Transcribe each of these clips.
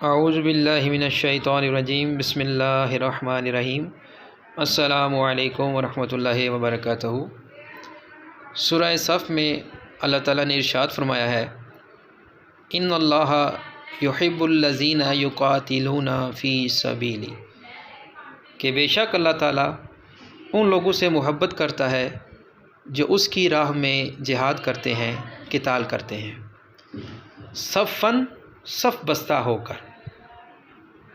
اعوذ باللہ من الشیطان الرجیم بسم اللہ الرحمن الرحیم السلام علیکم ورحمۃ اللہ وبرکاتہ۔ سورہ صف میں اللہ تعالیٰ نے ارشاد فرمایا ہے، ان اللہ یحب الذین یقاتلون فی سبیلی، کہ بے شک اللہ تعالیٰ ان لوگوں سے محبت کرتا ہے جو اس کی راہ میں جہاد کرتے ہیں، قتال کرتے ہیں، صفاً صف بستہ ہو کر،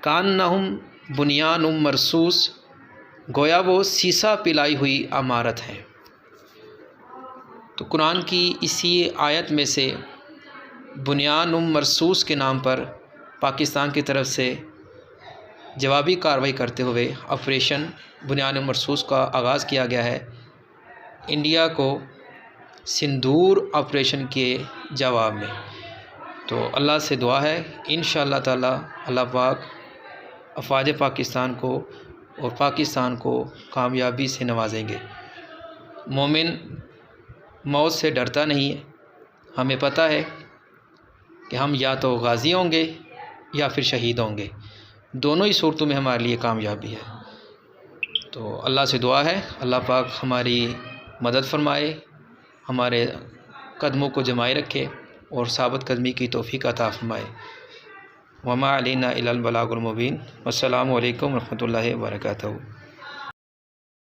کانہم بنیان مرصوص، گویا وہ سیسا پلائی ہوئی عمارت ہے۔ تو قرآن کی اسی آیت میں سے بنیان مرصوص کے نام پر پاکستان کی طرف سے جوابی کارروائی کرتے ہوئے آپریشن بنیان مرصوص کا آغاز کیا گیا ہے، انڈیا کو سندور آپریشن کے جواب میں۔ تو اللہ سے دعا ہے انشاءاللہ تعالی اللہ پاک افواج پاکستان کو اور پاکستان کو کامیابی سے نوازیں گے۔ مومن موت سے ڈرتا نہیں ہے، ہمیں پتہ ہے کہ ہم یا تو غازی ہوں گے یا پھر شہید ہوں گے، دونوں ہی صورتوں میں ہمارے لیے کامیابی ہے۔ تو اللہ سے دعا ہے اللہ پاک ہماری مدد فرمائے، ہمارے قدموں کو جمائے رکھے اور ثابت قدمی کی توفیق عطا فرمائے۔ وما علینا الا البلاغ المبین۔ والسلام علیکم ورحمۃ اللہ وبرکاتہ۔